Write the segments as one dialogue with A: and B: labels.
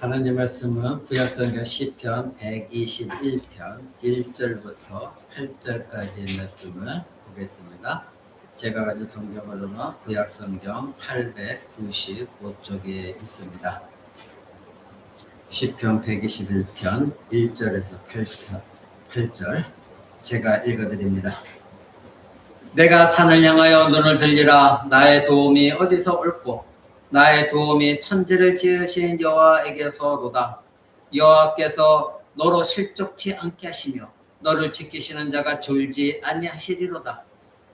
A: 하나님 말씀은 구약성경 시편 121편 1절부터 8절까지의 말씀을 보겠습니다. 제가 가진 성경으로는 구약성경 895쪽에 있습니다. 시편 121편 1절에서 8절 제가 읽어드립니다. 내가 산을 향하여 눈을 들리라. 나의 도움이 어디서 올꼬? 나의 도움이 천지를 지으신 여호와에게서로다. 여호와께서 너로 실족치 않게 하시며 너를 지키시는 자가 졸지 아니하시리로다.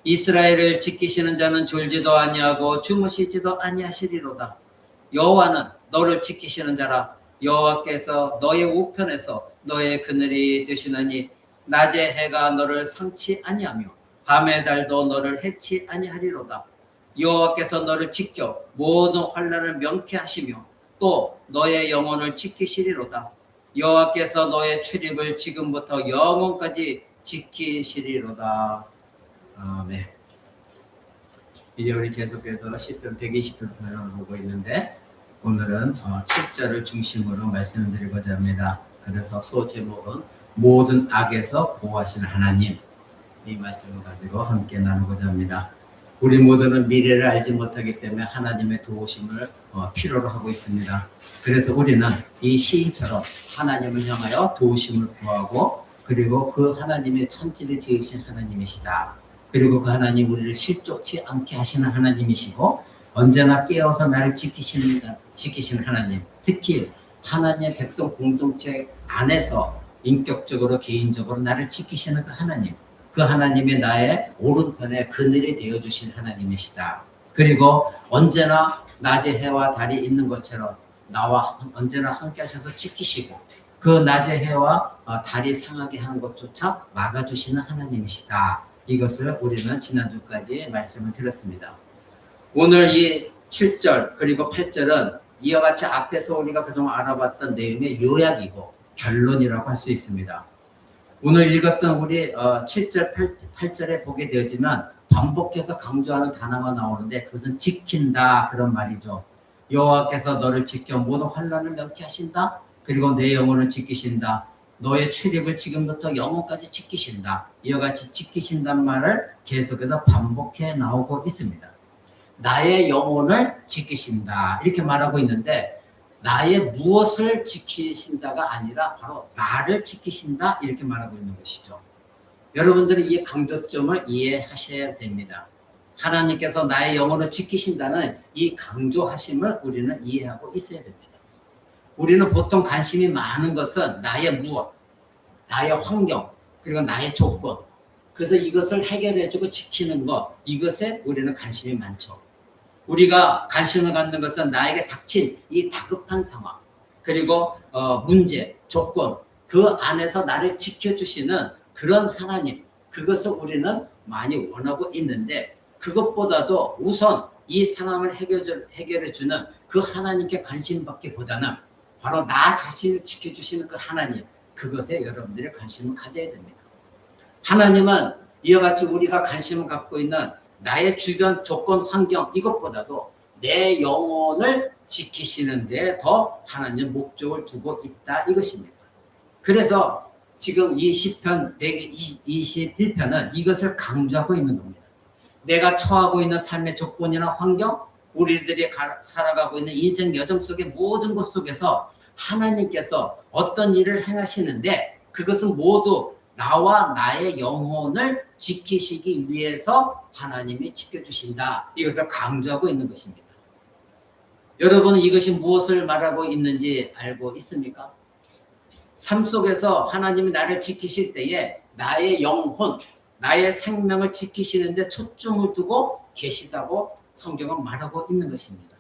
A: 이스라엘을 지키시는 자는 졸지도 아니하고 주무시지도 아니하시리로다. 여호와는 너를 지키시는 자라. 여호와께서 너의 우편에서 너의 그늘이 되시느니 낮의 해가 너를 상치 아니하며 밤의 달도 너를 해치 아니하리로다. 여호와께서 너를 지켜 모든 환난을 명쾌하시며 또 너의 영혼을 지키시리로다. 여호와께서 너의 출입을 지금부터 영원까지 지키시리로다. 아멘. 이제 우리 계속해서 시편 120편을 보고 있는데 오늘은 7절을 중심으로 말씀드리고자 합니다. 그래서 소제목은 모든 악에서 보호하시는 하나님, 이 말씀을 가지고 함께 나누고자 합니다. 우리 모두는 미래를 알지 못하기 때문에 하나님의 도우심을 필요로 하고 있습니다. 그래서 우리는 이 시인처럼 하나님을 향하여 도우심을 구하고, 그리고 그 하나님의 천지를 지으신 하나님이시다. 그리고 그 하나님 우리를 실족치 않게 하시는 하나님이시고 언제나 깨어서 나를 지키시는 하나님, 특히 하나님의 백성 공동체 안에서 인격적으로 개인적으로 나를 지키시는 그 하나님, 그 하나님이 나의 오른편에 그늘이 되어주신 하나님이시다. 그리고 언제나 낮의 해와 달이 있는 것처럼 나와 언제나 함께 하셔서 지키시고 그 낮의 해와 달이 상하게 하는 것조차 막아주시는 하나님이시다. 이것을 우리는 지난주까지 말씀을 드렸습니다. 오늘 이 7절 그리고 8절은 이와 같이 앞에서 우리가 그동안 알아봤던 내용의 요약이고 결론이라고 할 수 있습니다. 오늘 읽었던 우리 7절, 8절에 보게 되었지만 반복해서 강조하는 단어가 나오는데 그것은 지킨다, 그런 말이죠. 여호와께서 너를 지켜 모든 환난을 명쾌하신다. 그리고 내 영혼을 지키신다. 너의 출입을 지금부터 영혼까지 지키신다. 이와 같이 지키신다는 말을 계속해서 반복해 나오고 있습니다. 나의 영혼을 지키신다, 이렇게 말하고 있는데 나의 무엇을 지키신다가 아니라 바로 나를 지키신다, 이렇게 말하고 있는 것이죠. 여러분들이 이 강조점을 이해하셔야 됩니다. 하나님께서 나의 영혼을 지키신다는 이 강조하심을 우리는 이해하고 있어야 됩니다. 우리는 보통 관심이 많은 것은 나의 무엇, 나의 환경, 그리고 나의 조건, 그래서 이것을 해결해주고 지키는 것, 이것에 우리는 관심이 많죠. 우리가 관심을 갖는 것은 나에게 닥친 이 다급한 상황, 그리고 문제, 조건, 그 안에서 나를 지켜주시는 그런 하나님, 그것을 우리는 많이 원하고 있는데 그것보다도 우선 이 상황을 해결해주는 그 하나님께 관심 받기보다는 바로 나 자신을 지켜주시는 그 하나님, 그것에 여러분들이 관심을 가져야 됩니다. 하나님은 이와 같이 우리가 관심을 갖고 있는 나의 주변 조건, 환경, 이것보다도 내 영혼을 지키시는 데 더 하나님 목적을 두고 있다, 이것입니다. 그래서 지금 이 시편 121편은 이것을 강조하고 있는 겁니다. 내가 처하고 있는 삶의 조건이나 환경, 우리들이 살아가고 있는 인생 여정 속의 모든 것 속에서 하나님께서 어떤 일을 행하시는데 그것은 모두 나와 나의 영혼을 지키시기 위해서 하나님이 지켜주신다, 이것을 강조하고 있는 것입니다. 여러분은 이것이 무엇을 말하고 있는지 알고 있습니까? 삶 속에서 하나님이 나를 지키실 때에 나의 영혼, 나의 생명을 지키시는데 초점을 두고 계시다고 성경은 말하고 있는 것입니다.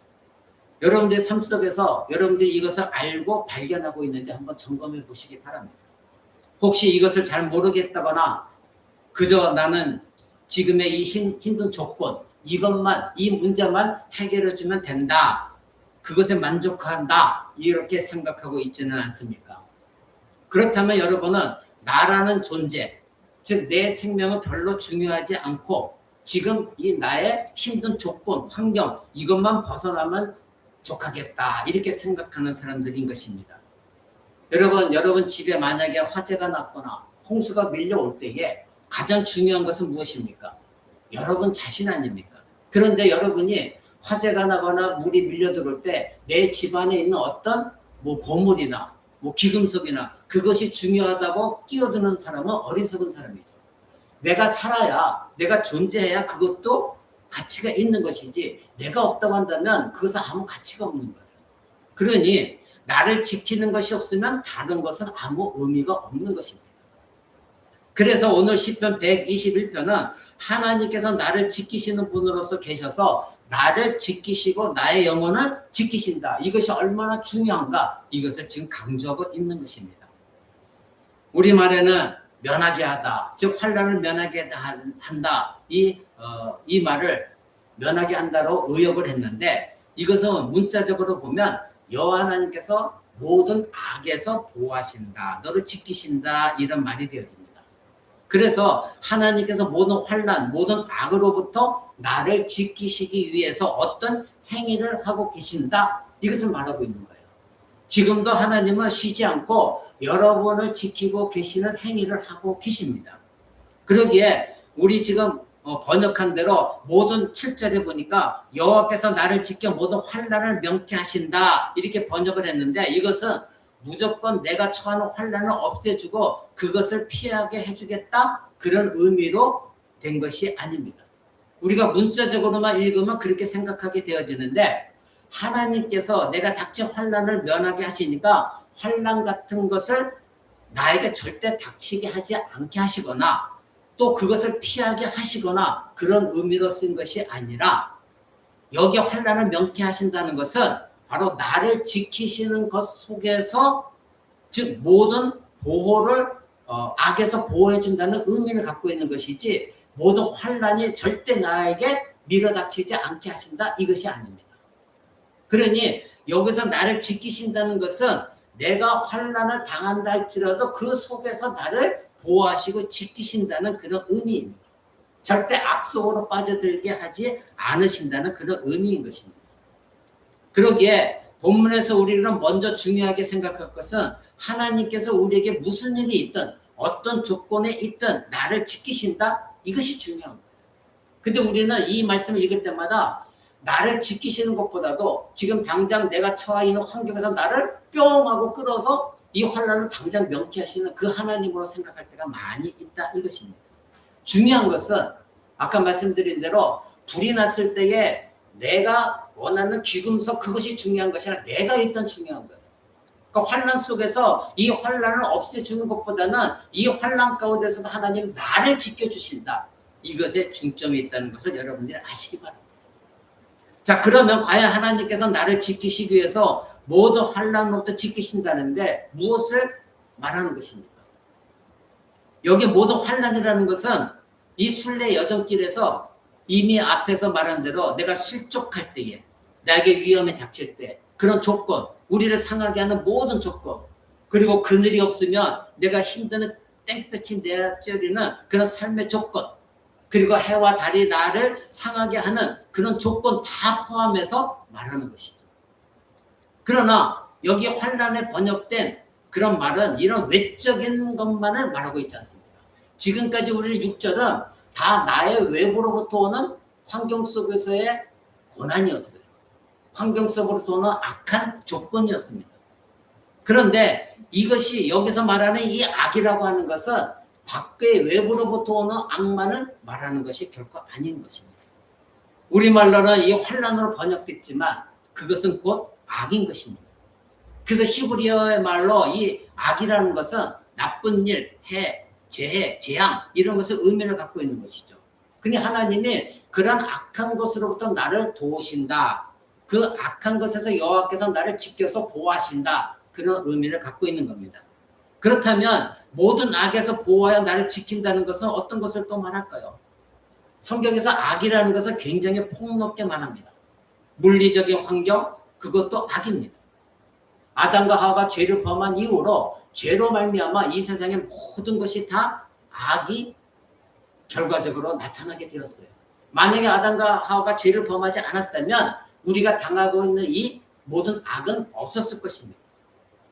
A: 여러분들의 삶 속에서 여러분들이 이것을 알고 발견하고 있는지 한번 점검해 보시기 바랍니다. 혹시 이것을 잘 모르겠다거나 그저 나는 지금의 이 힘든 조건, 이것만, 이 문제만 해결해 주면 된다, 그것에 만족한다, 이렇게 생각하고 있지는 않습니까? 그렇다면 여러분은 나라는 존재, 즉 내 생명은 별로 중요하지 않고 지금 이 나의 힘든 조건, 환경, 이것만 벗어나면 족하겠다 이렇게 생각하는 사람들인 것입니다. 여러분 집에 만약에 화재가 났거나 홍수가 밀려올 때에 가장 중요한 것은 무엇입니까? 여러분 자신 아닙니까? 그런데 여러분이 화재가 나거나 물이 밀려 들어올 때 내 집안에 있는 어떤 보물이나 기금속이나 그것이 중요하다고 끼어드는 사람은 어리석은 사람이죠. 내가 살아야, 내가 존재해야 그것도 가치가 있는 것이지, 내가 없다고 한다면 그것은 아무 가치가 없는 거예요. 그러니 나를 지키는 것이 없으면 다른 것은 아무 의미가 없는 것입니다. 그래서 오늘 시편 121편은 하나님께서 나를 지키시는 분으로서 계셔서 나를 지키시고 나의 영혼을 지키신다. 이것이 얼마나 중요한가, 이것을 지금 강조하고 있는 것입니다. 우리말에는 면하게 하다, 즉 환난을 면하게 한다, 이 말을 면하게 한다로 의역을 했는데, 이것은 문자적으로 보면 여호와 하나님께서 모든 악에서 보호하신다, 너를 지키신다, 이런 말이 되어집니다. 그래서 하나님께서 모든 환난, 모든 악으로부터 나를 지키시기 위해서 어떤 행위를 하고 계신다, 이것을 말하고 있는 거예요. 지금도 하나님은 쉬지 않고 여러분을 지키고 계시는 행위를 하고 계십니다. 그러기에 우리 지금 번역한 대로 모든 7절에 보니까 여호와께서 나를 지켜 모든 환난을 명쾌하신다, 이렇게 번역을 했는데, 이것은 무조건 내가 처하는 환난을 없애주고 그것을 피하게 해주겠다, 그런 의미로 된 것이 아닙니다. 우리가 문자적으로만 읽으면 그렇게 생각하게 되어지는데, 하나님께서 내가 닥친 환난을 면하게 하시니까 환난 같은 것을 나에게 절대 닥치게 하지 않게 하시거나 또 그것을 피하게 하시거나 그런 의미로 쓴 것이 아니라, 여기 환난을 명쾌하신다는 것은 바로 나를 지키시는 것 속에서, 즉 모든 보호를 악에서 보호해 준다는 의미를 갖고 있는 것이지, 모든 환난이 절대 나에게 밀어닥치지 않게 하신다, 이것이 아닙니다. 그러니 여기서 나를 지키신다는 것은 내가 환난을 당한다 할지라도 그 속에서 나를 보호하시고 지키신다는 그런 의미입니다. 절대 악 속으로 빠져들게 하지 않으신다는 그런 의미인 것입니다. 그러기에 본문에서 우리는 먼저 중요하게 생각할 것은 하나님께서 우리에게 무슨 일이 있든 어떤 조건에 있든 나를 지키신다, 이것이 중요한 거예요. 근데 우리는 이 말씀을 읽을 때마다 나를 지키시는 것보다도 지금 당장 내가 처해 있는 환경에서 나를 뿅 하고 끌어서 이 환난을 당장 명쾌하시는 그 하나님으로 생각할 때가 많이 있다, 이것입니다. 중요한 것은 아까 말씀드린 대로 불이 났을 때에 내가 원하는 귀금속, 그것이 중요한 것이 아니라 내가 일단 중요한 거예요. 그러니까 환난 속에서 이 환난을 없애주는 것보다는 이 환난 가운데서도 하나님 나를 지켜주신다, 이것에 중점이 있다는 것을 여러분들이 아시기 바랍니다. 자, 그러면 과연 하나님께서 나를 지키시기 위해서 모든 환난으로부터 지키신다는데 무엇을 말하는 것입니까? 여기 모든 환난이라는 것은 이 순례 여정길에서 이미 앞에서 말한 대로 내가 실족할 때에, 나에게 위험이 닥칠 때, 그런 조건, 우리를 상하게 하는 모든 조건, 그리고 그늘이 없으면 내가 힘드는 땡볕이 내쫓리는 그런 삶의 조건, 그리고 해와 달이 나를 상하게 하는 그런 조건 다 포함해서 말하는 것이죠. 그러나 여기 환난에 번역된 그런 말은 이런 외적인 것만을 말하고 있지 않습니다. 지금까지 우리 6절은 다 나의 외부로부터 오는 환경 속에서의 고난이었어요. 환경 속으로부터 오는 악한 조건이었습니다. 그런데 이것이 여기서 말하는 이 악이라고 하는 것은 밖의 외부로부터 오는 악만을 말하는 것이 결코 아닌 것입니다. 우리말로는 이 환난으로 번역됐지만 그것은 곧 악인 것입니다. 그래서 히브리어의 말로 이 악이라는 것은 나쁜 일, 해, 재해, 재앙, 이런 것을 의미를 갖고 있는 것이죠. 그러니 하나님이 그런 악한 것으로부터 나를 도우신다, 그 악한 것에서 여호와께서 나를 지켜서 보호하신다, 그런 의미를 갖고 있는 겁니다. 그렇다면 모든 악에서 보호하여 나를 지킨다는 것은 어떤 것을 또 말할까요? 성경에서 악이라는 것은 굉장히 폭넓게 말합니다. 물리적인 환경, 그것도 악입니다. 아담과 하와가 죄를 범한 이후로 죄로 말미암아 이 세상의 모든 것이 다 악이 결과적으로 나타나게 되었어요. 만약에 아담과 하와가 죄를 범하지 않았다면 우리가 당하고 있는 이 모든 악은 없었을 것입니다.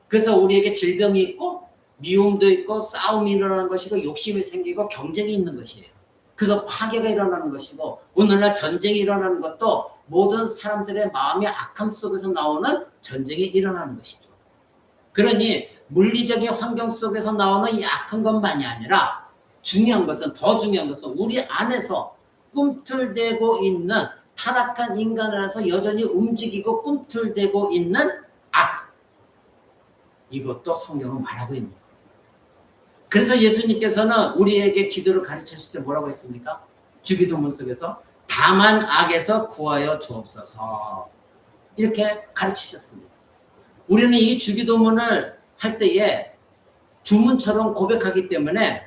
A: 그래서 우리에게 질병이 있고 미움도 있고 싸움이 일어나는 것이고 욕심이 생기고 경쟁이 있는 것이에요. 그래서 파괴가 일어나는 것이고 오늘날 전쟁이 일어나는 것도 모든 사람들의 마음의 악함 속에서 나오는 전쟁이 일어나는 것이죠. 그러니 물리적인 환경 속에서 나오는 이 악한 것만이 아니라 더 중요한 것은 우리 안에서 꿈틀대고 있는 타락한 인간 안에서 여전히 움직이고 꿈틀대고 있는 악. 이것도 성경은 말하고 있는 거예요. 그래서 예수님께서는 우리에게 기도를 가르치실 때 뭐라고 했습니까? 주기도문 속에서 다만 악에서 구하여 주옵소서 이렇게 가르치셨습니다. 우리는 이 주기도문을 할 때에 주문처럼 고백하기 때문에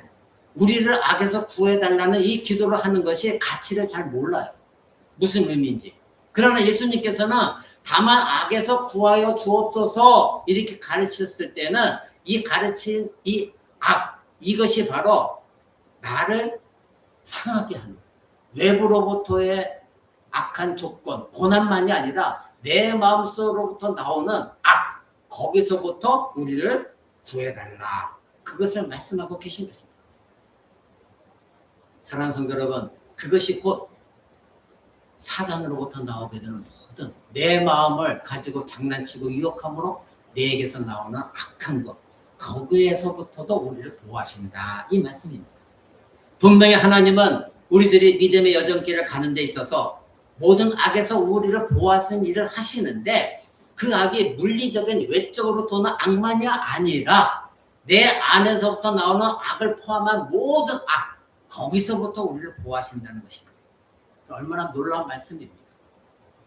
A: 우리를 악에서 구해달라는 이 기도를 하는 것이 가치를 잘 몰라요. 무슨 의미인지. 그러나 예수님께서는 다만 악에서 구하여 주옵소서 이렇게 가르치셨을 때는 이 가르친 이 악, 이것이 바로 나를 상하게 하는 외부로부터의 악한 조건, 고난만이 아니라 내 마음속으로부터 나오는 악, 거기서부터 우리를 구해달라. 그것을 말씀하고 계신 것입니다. 사랑하는 성도 여러분, 그것이 곧 사단으로부터 나오게 되는 모든 내 마음을 가지고 장난치고 유혹함으로 내게서 나오는 악한 것, 거기에서부터도 우리를 보호하신다. 이 말씀입니다. 분명히 하나님은 우리들이 믿음의 여정길을 가는 데 있어서 모든 악에서 우리를 보호하시는 일을 하시는데 그 악이 물리적인 외적으로 도는 악만이 아니라 내 안에서부터 나오는 악을 포함한 모든 악, 거기서부터 우리를 보호하신다는 것입니다. 얼마나 놀라운 말씀입니다.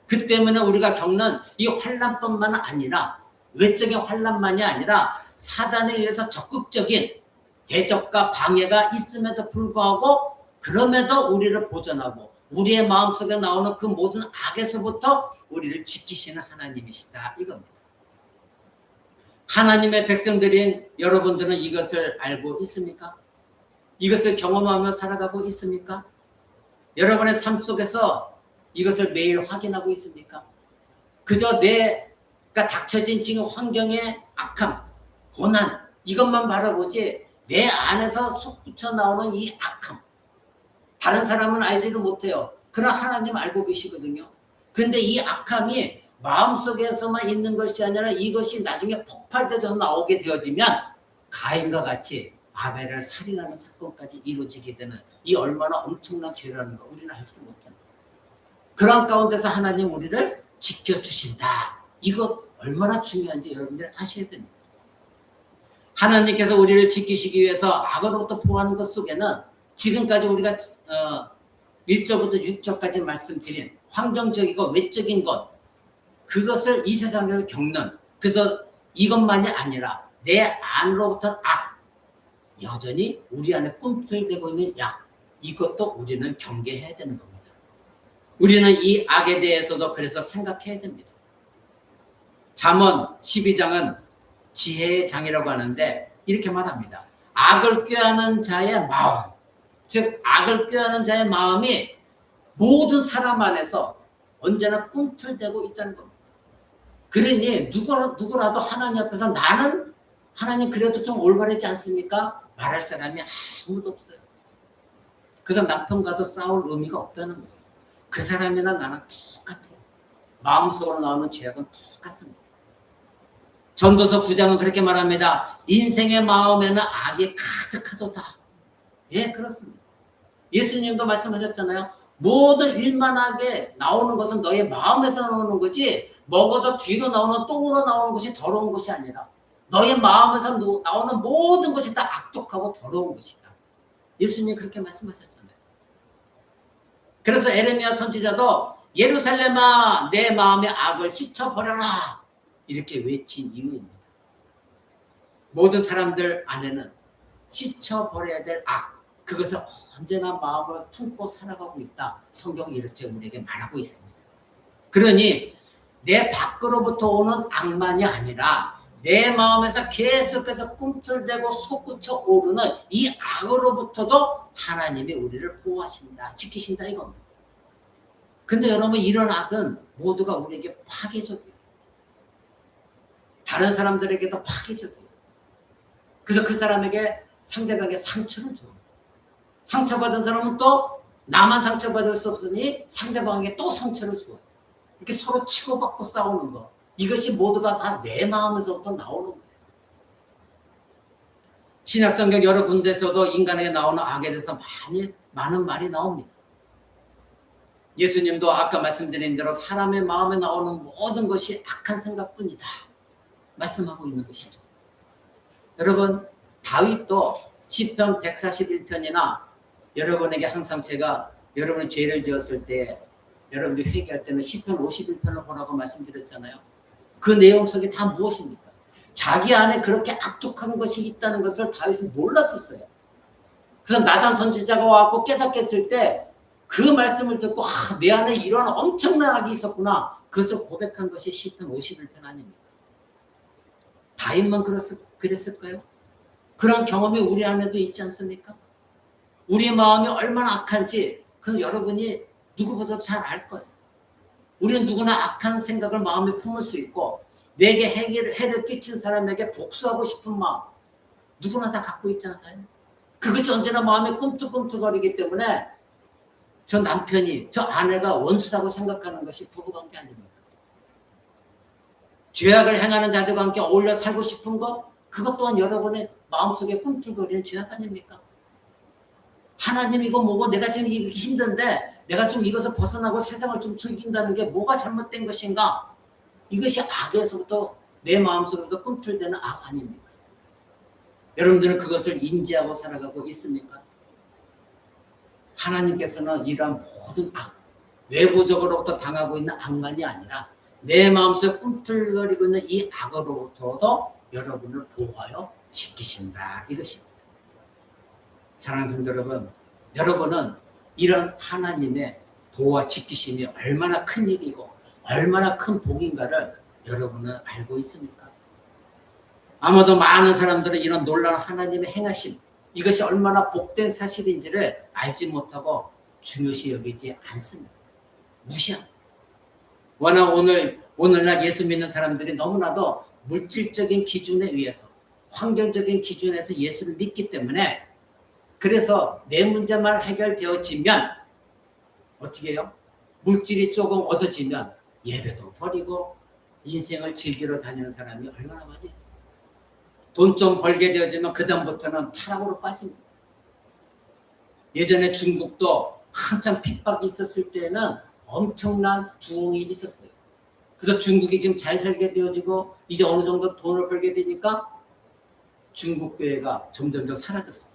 A: 그 때문에 우리가 겪는 이 환난뿐만 아니라 외적인 환난만이 아니라 사단에 의해서 적극적인 대적과 방해가 있음에도 불구하고 그럼에도 우리를 보존하고 우리의 마음속에 나오는 그 모든 악에서부터 우리를 지키시는 하나님이시다 이겁니다. 하나님의 백성들인 여러분들은 이것을 알고 있습니까? 이것을 경험하며 살아가고 있습니까? 여러분의 삶 속에서 이것을 매일 확인하고 있습니까? 그저 내가 닥쳐진 지금 환경의 악함, 고난 이것만 바라보지 내 안에서 솟구쳐 나오는 이 악함 다른 사람은 알지도 못해요. 그러나 하나님 알고 계시거든요. 근데 이 악함이 마음속에서만 있는 것이 아니라 이것이 나중에 폭발돼서 나오게 되어지면 가인과 같이 아벨을 살인하는 사건까지 이루어지게 되는 이 얼마나 엄청난 죄라는 거 우리는 알지 못합니다. 그런 가운데서 하나님 우리를 지켜주신다. 이것 얼마나 중요한지 여러분들 아셔야 됩니다. 하나님께서 우리를 지키시기 위해서 악으로부터 보호하는 것 속에는 지금까지 우리가 1절부터 6절까지 말씀드린 환경적이고 외적인 것 그것을 이 세상에서 겪는 그래서 이것만이 아니라 내 안으로부터 악 여전히 우리 안에 꿈틀대고 있는 약 이것도 우리는 경계해야 되는 겁니다. 우리는 이 악에 대해서도 그래서 생각해야 됩니다. 잠언 12장은 지혜의 장이라고 하는데 이렇게 말합니다. 악을 꾀하는 자의 마음 즉 악을 꾀하는 자의 마음이 모든 사람 안에서 언제나 꿈틀대고 있다는 겁니다. 그러니 누구라도 하나님 앞에서 나는 하나님 그래도 좀 올바르지 않습니까? 말할 사람이 아무도 없어요. 그래서 남편과도 싸울 의미가 없다는 거예요. 그 사람이나 나는 똑같아요. 마음속으로 나오는 죄악은 똑같습니다. 전도서 9장은 그렇게 말합니다. 인생의 마음에는 악이 가득하도다. 예, 그렇습니다. 예수님도 말씀하셨잖아요. 모든 일만하게 나오는 것은 너의 마음에서 나오는 거지 먹어서 뒤로 나오는 똥으로 나오는 것이 더러운 것이 아니라 너의 마음에서 나오는 모든 것이 다 악독하고 더러운 것이다. 예수님이 그렇게 말씀하셨잖아요. 그래서 에레미야 선지자도 예루살렘아 내 마음의 악을 씻어버려라 이렇게 외친 이유입니다. 모든 사람들 안에는 씻어버려야 될 악 그것을 언제나 마음을 품고 살아가고 있다. 성경이 이렇게 우리에게 말하고 있습니다. 그러니 내 밖으로부터 오는 악만이 아니라 내 마음에서 계속해서 꿈틀대고 솟구쳐 오르는 이 악으로부터도 하나님이 우리를 보호하신다. 지키신다 이겁니다. 근데 여러분 이런 악은 모두가 우리에게 파괴적이에요. 다른 사람들에게도 파괴적이에요. 그래서 그 사람에게 상대방에게 상처를 줘요. 상처받은 사람은 또 나만 상처받을 수 없으니 상대방에게 또 상처를 줘요. 이렇게 서로 치고받고 싸우는 거. 이것이 모두가 다 내 마음에서부터 나오는 거예요. 신약성경 여러 군데에서도 인간에게 나오는 악에 대해서 많은 말이 나옵니다. 예수님도 아까 말씀드린 대로 사람의 마음에 나오는 모든 것이 악한 생각뿐이다 말씀하고 있는 것이죠. 여러분, 다윗도 시편 141편이나 여러분에게 항상 제가 여러분이 죄를 지었을 때 여러분들이 회개할 때는 시편 51편을 보라고 말씀드렸잖아요. 그 내용 속에 다 무엇입니까? 자기 안에 그렇게 악독한 것이 있다는 것을 다윗은 몰랐었어요. 그래서 나단 선지자가 와서 깨닫게 했을 때 그 말씀을 듣고 내 안에 이런 엄청난 악이 있었구나. 그것을 고백한 것이 시편 51편 아닙니까? 다윗만 그랬을까요? 그런 경험이 우리 안에도 있지 않습니까? 우리의 마음이 얼마나 악한지 그래서 여러분이 누구보다 잘 알 거예요. 우리는 누구나 악한 생각을 마음에 품을 수 있고 내게 해를 끼친 사람에게 복수하고 싶은 마음 누구나 다 갖고 있잖아요. 그것이 언제나 마음에 꿈틀꿈틀거리기 때문에 저 남편이 저 아내가 원수라고 생각하는 것이 부부관계 아닙니까? 죄악을 행하는 자들과 함께 어울려 살고 싶은 것 그것 또한 여러분의 마음속에 꿈틀거리는 죄악 아닙니까? 하나님 이거 뭐고 내가 지금 이렇게 힘든데 내가 좀 이것을 벗어나고 세상을 좀 즐긴다는 게 뭐가 잘못된 것인가? 이것이 악에서부터 내 마음속에서 꿈틀대는 악 아닙니까? 여러분들은 그것을 인지하고 살아가고 있습니까? 하나님께서는 이러한 모든 악, 외부적으로부터 당하고 있는 악만이 아니라 내 마음속에 꿈틀거리고 있는 이 악으로부터도 여러분을 보호하여 지키신다. 이것입니다. 사랑하는 성도 여러분, 여러분은 이런 하나님의 보호와 지키심이 얼마나 큰 일이고 얼마나 큰 복인가를 여러분은 알고 있습니까? 아마도 많은 사람들은 이런 놀라운 하나님의 행하심 이것이 얼마나 복된 사실인지를 알지 못하고 중요시 여기지 않습니다. 무시합니다. 워낙 오늘날 예수 믿는 사람들이 너무나도 물질적인 기준에 의해서 환경적인 기준에서 예수를 믿기 때문에 그래서 내 문제만 해결되어지면 어떻게 해요? 물질이 조금 얻어지면 예배도 버리고 인생을 즐기러 다니는 사람이 얼마나 많이 있어요. 돈 좀 벌게 되어지면 그 다음부터는 타락으로 빠집니다. 예전에 중국도 한참 핍박이 있었을 때는 엄청난 부흥이 있었어요. 그래서 중국이 지금 잘 살게 되어지고 이제 어느 정도 돈을 벌게 되니까 중국 교회가 점점 더 사라졌어요.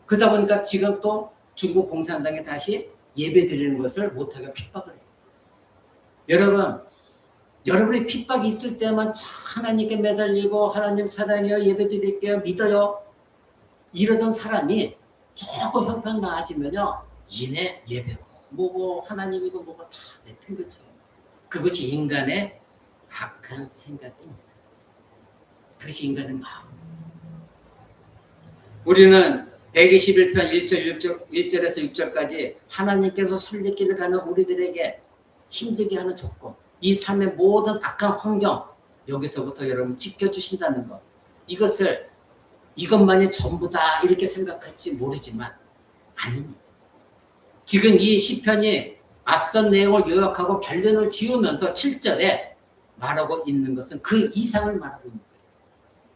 A: 그러다 보니까 지금 또 중국 공산당에 다시 예배 드리는 것을 못하게 핍박을 해요. 여러분이 핍박이 있을 때만 하나님께 매달리고 하나님 사랑해요, 예배 드릴게요, 믿어요. 이러던 사람이 조금 형편 나아지면요. 이내 예배고 뭐고 하나님이고 뭐고 다 내팽겨쳐요. 그것이 인간의 악한 생각입니다. 그것이 인간의 마음. 우리는 121편 1절에서 6절까지 하나님께서 순례길을 가는 우리들에게 힘들게 하는 조건 이 삶의 모든 악한 환경 여기서부터 여러분 지켜주신다는 것 이것만이 전부다 이렇게 생각할지 모르지만 아닙니다. 지금 이 시편이 앞선 내용을 요약하고 결론을 지으면서 7절에 말하고 있는 것은 그 이상을 말하고 있는 거예요.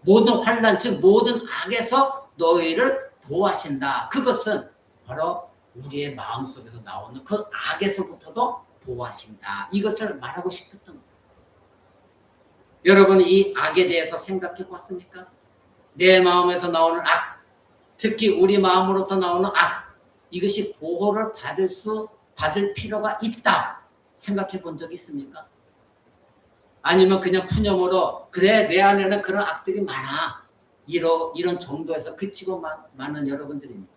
A: 모든 환난 즉 모든 악에서 너희를 보호하신다. 그것은 바로 우리의 마음속에서 나오는 그 악에서부터도 보호하신다. 이것을 말하고 싶었던 거예요. 여러분이 이 악에 대해서 생각해 봤습니까? 내 마음에서 나오는 악, 특히 우리 마음으로부터 나오는 악, 이것이 보호를 받을 필요가 있다. 생각해 본 적 있습니까? 아니면 그냥 푸념으로 그래 내 안에는 그런 악들이 많아. 이런 정도에서 그치고 많은 여러분들입니다.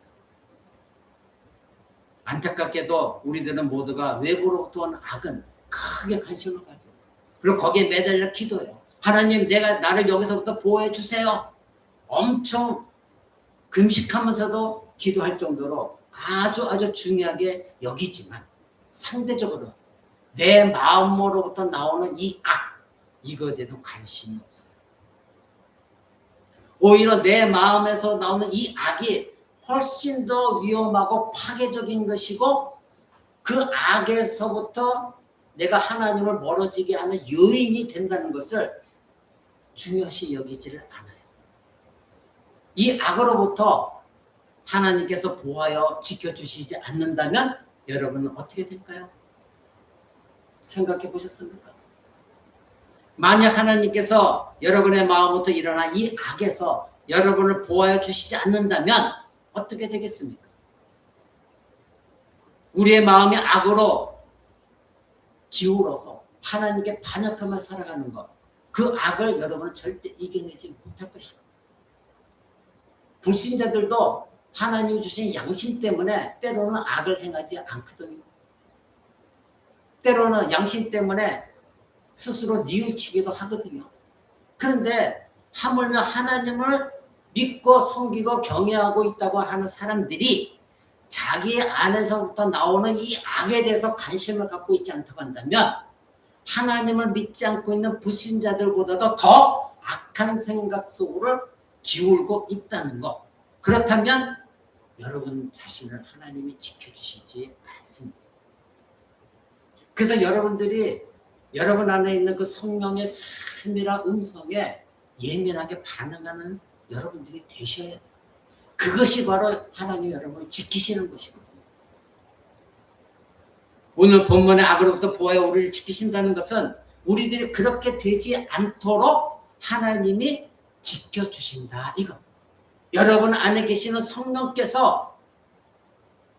A: 안타깝게도 우리들은 모두가 외부로부터 오는 악은 크게 관심을 가져. 그리고 거기에 매달려 기도해요. 하나님 나를 여기서부터 보호해 주세요. 엄청 금식하면서도 기도할 정도로 아주 중요하게 여기지만 상대적으로 내 마음으로부터 나오는 이 악, 이거에 대해서 관심이 없어요. 오히려 내 마음에서 나오는 이 악이 훨씬 더 위험하고 파괴적인 것이고 그 악에서부터 내가 하나님을 멀어지게 하는 요인이 된다는 것을 중요시 여기지를 않아요. 이 악으로부터 하나님께서 보호하여 지켜주시지 않는다면 여러분은 어떻게 될까요? 생각해 보셨습니까? 만약 하나님께서 여러분의 마음부터 일어난 이 악에서 여러분을 보호하여 주시지 않는다면 어떻게 되겠습니까? 우리의 마음이 악으로 기울어서 하나님께 반역하며 살아가는 것, 그 악을 여러분은 절대 이겨내지 못할 것입니다. 불신자들도 하나님이 주신 양심 때문에 때로는 악을 행하지 않거든요. 때로는 양심 때문에 스스로 뉘우치기도 하거든요. 그런데 하물며 하나님을 믿고 섬기고 경외하고 있다고 하는 사람들이 자기 안에서부터 나오는 이 악에 대해서 관심을 갖고 있지 않다고 한다면 하나님을 믿지 않고 있는 불신자들보다도 더 악한 생각 속으로 기울고 있다는 것. 그렇다면 여러분 자신을 하나님이 지켜주시지 않습니다. 그래서 여러분들이 여러분 안에 있는 그 성령의 세밀한 음성에 예민하게 반응하는 여러분들이 되셔야 돼요. 그것이 바로 하나님 여러분을 지키시는 것이거든요. 오늘 본문의 악으로부터 보호하여 우리를 지키신다는 것은 우리들이 그렇게 되지 않도록 하나님이 지켜주신다. 이거. 여러분 안에 계시는 성령께서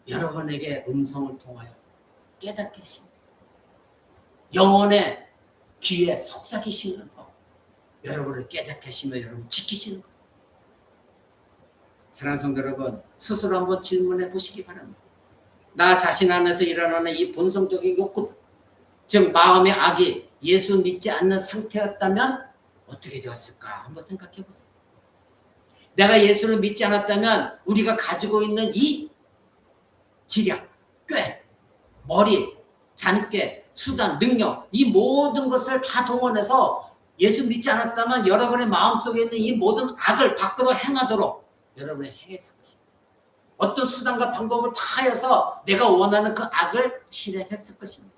A: 여러분에게 음성을 통하여 깨닫게 하십니다. 영혼의 귀에 속삭이시면서 여러분을 깨닫게 하시며 여러분 지키시는 거예요. 사랑하는 성도 여러분, 스스로 한번 질문해 보시기 바랍니다. 나 자신 안에서 일어나는 이 본성적인 욕구들, 즉 마음의 악이 예수 믿지 않는 상태였다면 어떻게 되었을까 한번 생각해 보세요. 내가 예수를 믿지 않았다면 우리가 가지고 있는 이 지략, 꾀, 머리, 잔꾀, 수단, 능력, 이 모든 것을 다 동원해서 예수 믿지 않았다면 여러분의 마음속에 있는 이 모든 악을 밖으로 행하도록 여러분이 행했을 것입니다. 어떤 수단과 방법을 다 하여서 내가 원하는 그 악을 실행했을 것입니다.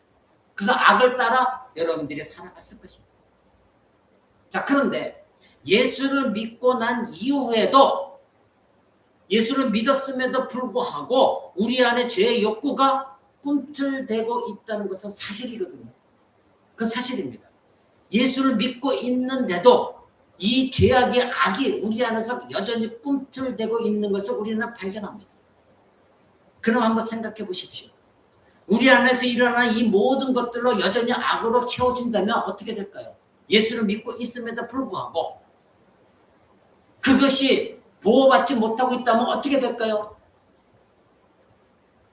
A: 그래서 악을 따라 여러분들이 살아갔을 것입니다. 자, 그런데 예수를 믿고 난 이후에도 예수를 믿었음에도 불구하고 우리 안에 죄의 욕구가 꿈틀대고 있다는 것은 사실이거든요. 그 사실입니다. 예수를 믿고 있는데도 이 죄악의 악이 우리 안에서 여전히 꿈틀대고 있는 것을 우리는 발견합니다. 그럼 한번 생각해 보십시오. 우리 안에서 일어나는 이 모든 것들로 여전히 악으로 채워진다면 어떻게 될까요? 예수를 믿고 있음에도 불구하고 그것이 보호받지 못하고 있다면 어떻게 될까요?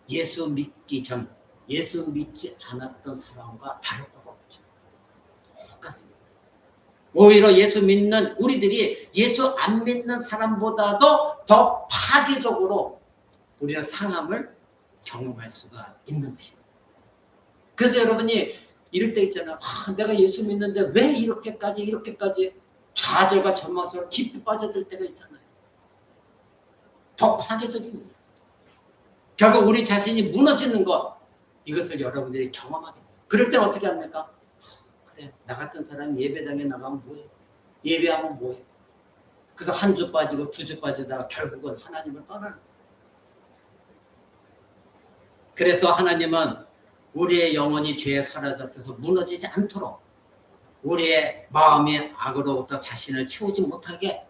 A: 예수 믿기 전, 예수 믿지 않았던 사람과 다를 바가 없죠. 똑같습니다. 오히려 예수 믿는 우리들이 예수 안 믿는 사람보다도 더 파괴적으로 우리는 상함을 경험할 수가 있는 것입니다. 그래서 여러분이 이럴 때 있잖아요. 내가 예수 믿는데 왜 이렇게까지 좌절과 절망스러워 깊이 빠져들 때가 있잖아요. 더 파괴적인 거예요. 결국 우리 자신이 무너지는 것, 이것을 여러분들이 경험하게 돼요. 그럴 땐 어떻게 합니까? 그래, 나 같은 사람이 예배당에 나가면 뭐해? 예배하면 뭐해? 그래서 한 주 빠지고 두 주 빠지다가 결국은 하나님을 떠나는 거예요. 그래서 하나님은 우리의 영혼이 죄에 사로잡혀서 무너지지 않도록 우리의 마음의 악으로부터 자신을 채우지 못하게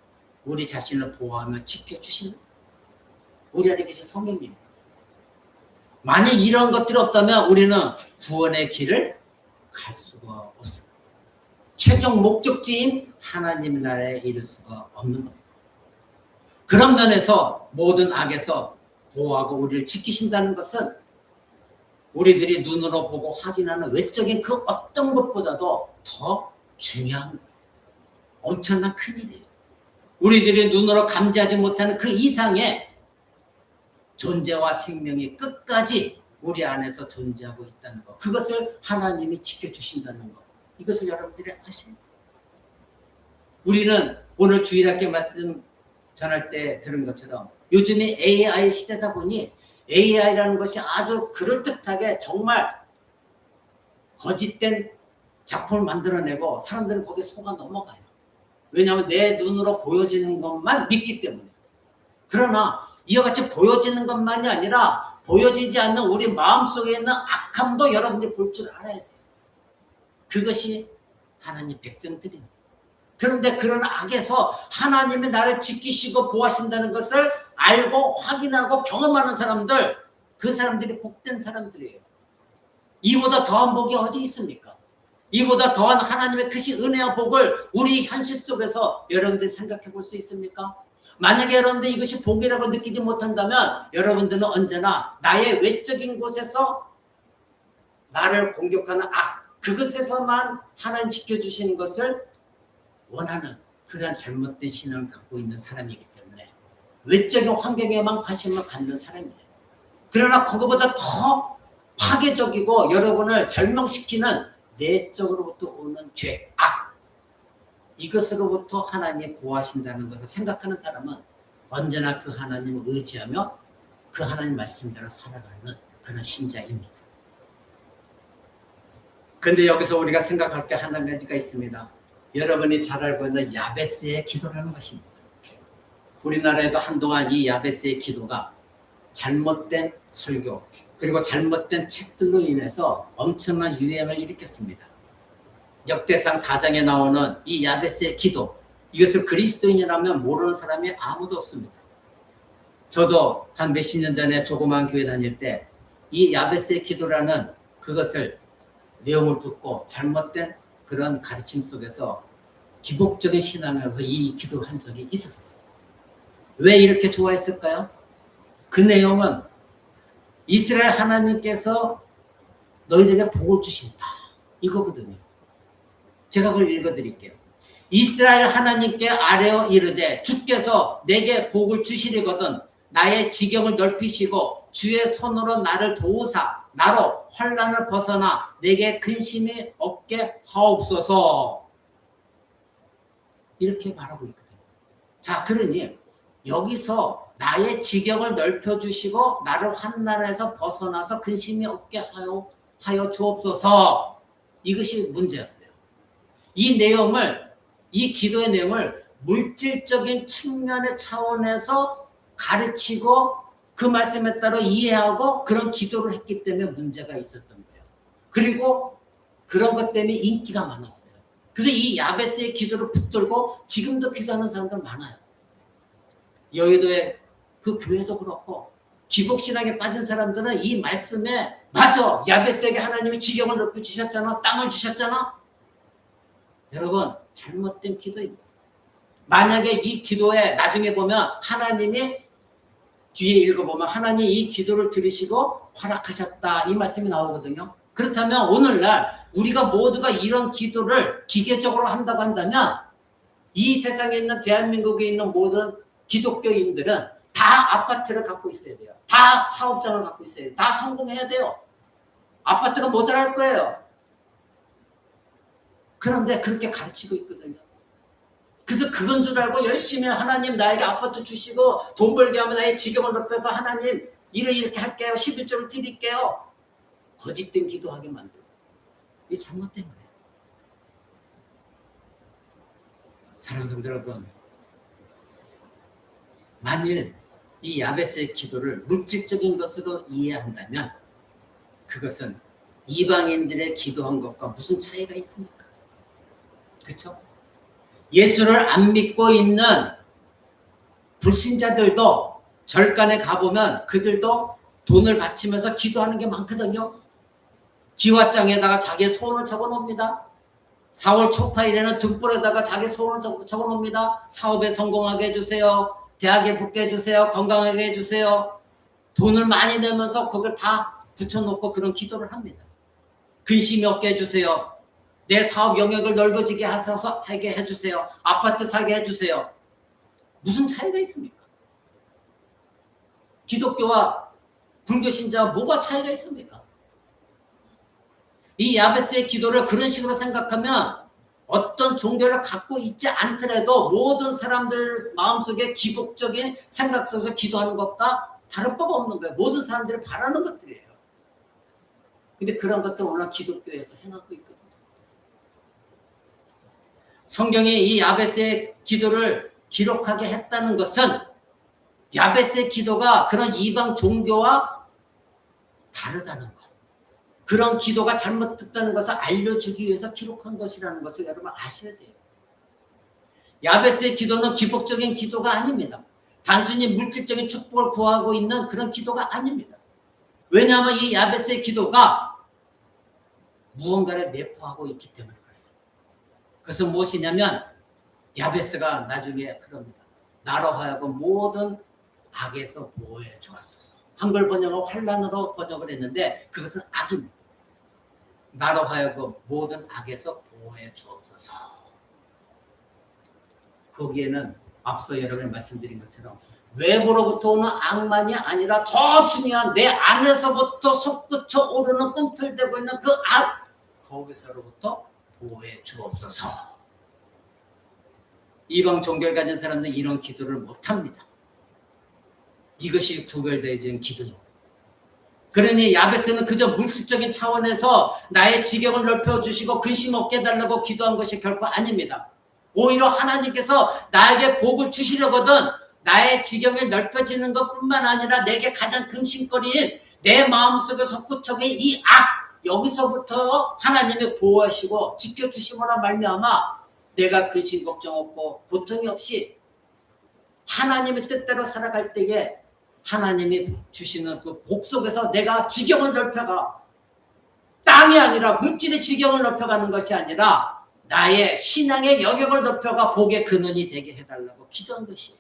A: 우리 자신을 보호하며 지켜주시는 거예요. 우리 안에 계신 성령님. 만약 이런 것들이 없다면 우리는 구원의 길을 갈 수가 없습니다. 최종 목적지인 하나님 나라에 이를 수가 없는 겁니다. 그런 면에서 모든 악에서 보호하고 우리를 지키신다는 것은 우리들이 눈으로 보고 확인하는 외적인 그 어떤 것보다도 더 중요한 거예요. 엄청난 큰일이에요. 우리들이 눈으로 감지하지 못하는 그 이상의 존재와 생명이 끝까지 우리 안에서 존재하고 있다는 것. 그것을 하나님이 지켜주신다는 것. 이것을 여러분들이 아십니다. 우리는 오늘 주일학교 말씀 전할 때 들은 것처럼 요즘에 AI 시대다 보니 AI라는 것이 아주 그럴듯하게 정말 거짓된 작품을 만들어내고 사람들은 거기에 속아 넘어가요. 왜냐하면 내 눈으로 보여지는 것만 믿기 때문에. 그러나 이와 같이 보여지는 것만이 아니라 보여지지 않는 우리 마음속에 있는 악함도 여러분들이 볼 줄 알아야 돼요. 그것이 하나님 백성들입니다. 그런데 그런 악에서 하나님이 나를 지키시고 보호하신다는 것을 알고 확인하고 경험하는 사람들, 그 사람들이 복된 사람들이에요. 이보다 더한 복이 어디 있습니까? 이보다 더한 하나님의 크신 은혜와 복을 우리 현실 속에서 여러분들이 생각해 볼 수 있습니까? 만약에 여러분들 이것이 복이라고 느끼지 못한다면 여러분들은 언제나 나의 외적인 곳에서 나를 공격하는 악, 그것에서만 하나님 지켜주시는 것을 원하는 그러한 잘못된 신앙을 갖고 있는 사람이기 때문에 외적인 환경에만 관심을 갖는 사람이에요. 그러나 그것보다 더 파괴적이고 여러분을 절망시키는 내적으로부터 오는 죄, 악, 이것으로부터 하나님이 보호하신다는 것을 생각하는 사람은 언제나 그 하나님을 의지하며 그 하나님 말씀대로 살아가는 그런 신자입니다. 그런데 여기서 우리가 생각할 게 한 가지가 있습니다. 여러분이 잘 알고 있는 야베스의 기도라는 것입니다. 우리나라에도 한동안 이 야베스의 기도가 잘못된 설교 그리고 잘못된 책들로 인해서 엄청난 유행을 일으켰습니다. 역대상 4장에 나오는 이 야베스의 기도, 이것을 그리스도인이라면 모르는 사람이 아무도 없습니다. 저도 한 몇십 년 전에 조그만 교회 다닐 때 이 야베스의 기도라는 그것을 내용을 듣고 잘못된 그런 가르침 속에서 기복적인 신앙에서 이 기도를 한 적이 있었어요. 왜 이렇게 좋아했을까요? 그 내용은 이스라엘 하나님께서 너희들에게 복을 주신다, 이거거든요. 제가 그걸 읽어드릴게요. 이스라엘 하나님께 아뢰어 이르되 주께서 내게 복을 주시리거든 나의 지경을 넓히시고 주의 손으로 나를 도우사 나로 환난을 벗어나 내게 근심이 없게 하옵소서. 이렇게 말하고 있거든요. 자, 그러니 여기서 나의 지경을 넓혀주시고 나를 환난에서 벗어나서 근심이 없게 하여 주옵소서. 이것이 문제였어요. 이 내용을, 이 기도의 내용을 물질적인 측면의 차원에서 가르치고 그 말씀에 따라 이해하고 그런 기도를 했기 때문에 문제가 있었던 거예요. 그리고 그런 것 때문에 인기가 많았어요. 그래서 이 야베스의 기도를 붙들고 지금도 기도하는 사람들 많아요. 여의도의 그 교회도 그렇고 기복신앙에 빠진 사람들은 이 말씀에 맞아, 야베스에게 하나님이 지경을 넓혀주셨잖아, 땅을 주셨잖아. 여러분, 잘못된 기도입니다. 만약에 이 기도에 나중에 보면 하나님이 뒤에 읽어보면 하나님 이 기도를 들으시고 허락하셨다, 이 말씀이 나오거든요. 그렇다면 오늘날 우리가 모두가 이런 기도를 기계적으로 한다고 한다면 이 세상에 있는 대한민국에 있는 모든 기독교인들은 다 아파트를 갖고 있어야 돼요. 다 사업장을 갖고 있어야 돼요. 다 성공해야 돼요. 아파트가 모자랄 거예요. 그런데 그렇게 가르치고 있거든요. 그래서 그건 줄 알고 열심히 하나님 나에게 아파트 주시고 돈 벌게 하면 나의 지경을 높여서 하나님 이렇게 할게요. 11조를 드릴게요. 거짓된 기도하게 만들고. 이게 잘못된 거예요. 사랑하는 성도 여러분, 만일 이 야베스의 기도를 물질적인 것으로 이해한다면 그것은 이방인들의 기도한 것과 무슨 차이가 있습니까? 그렇죠? 예수를 안 믿고 있는 불신자들도 절간에 가보면 그들도 돈을 바치면서 기도하는 게 많거든요. 기와장에다가 자기의 소원을 적어놓습니다. 4월 초파일에는 등불에다가 자기 소원을 적어놓습니다. 사업에 성공하게 해주세요. 대학에 붙게 해주세요. 건강하게 해주세요. 돈을 많이 내면서 그걸 다 붙여놓고 그런 기도를 합니다. 근심이 없게 해주세요. 내 사업 영역을 넓어지게 하게 해주세요. 아파트 사게 해주세요. 무슨 차이가 있습니까? 기독교와 불교 신자와 뭐가 차이가 있습니까? 이 야베스의 기도를 그런 식으로 생각하면 어떤 종교를 갖고 있지 않더라도 모든 사람들 마음속에 기복적인 생각 속에서 기도하는 것과 다른 법 없는 거예요. 모든 사람들이 바라는 것들이에요. 근데 그런 것들 오늘 기독교에서 행하고 있거든요. 성경이 이 야베스의 기도를 기록하게 했다는 것은 야베스의 기도가 그런 이방 종교와 다르다는 것. 그런 기도가 잘못됐다는 것을 알려주기 위해서 기록한 것이라는 것을 여러분 아셔야 돼요. 야베스의 기도는 기복적인 기도가 아닙니다. 단순히 물질적인 축복을 구하고 있는 그런 기도가 아닙니다. 왜냐하면 이 야베스의 기도가 무언가를 내포하고 있기 때문에 그렇습니다. 그것은 무엇이냐면 야베스가 나중에 그럽니다. 나로 하여금 모든 악에서 보호해 주옵소서. 한글 번역은 환난으로 번역을 했는데 그것은 악입니다. 나로 하여금 모든 악에서 보호해 주옵소서. 거기에는 앞서 여러분이 말씀드린 것처럼 외부로부터 오는 악만이 아니라 더 중요한 내 안에서부터 솟구쳐 오르는 꿈틀대고 있는 그 악, 거기서로부터 보호해 주옵소서. 이방 종교를 가진 사람들은 이런 기도를 못합니다. 이것이 구별되어진 기도입니다. 그러니 야베스는 그저 물질적인 차원에서 나의 지경을 넓혀주시고 근심 없게 해달라고 기도한 것이 결코 아닙니다. 오히려 하나님께서 나에게 복을 주시려거든 나의 지경이 넓혀지는 것뿐만 아니라 내게 가장 근심거리인 내 마음속에 솟구쳐진 이 악, 여기서부터 하나님이 보호하시고 지켜주심으로 말미암아 내가 근심 걱정 없고 고통이 없이 하나님의 뜻대로 살아갈 때에 하나님이 주시는 그 복 속에서 내가 지경을 넓혀가 땅이 아니라 물질의 지경을 넓혀가는 것이 아니라 나의 신앙의 영역을 넓혀가 복의 근원이 되게 해달라고 기도한 것이에요.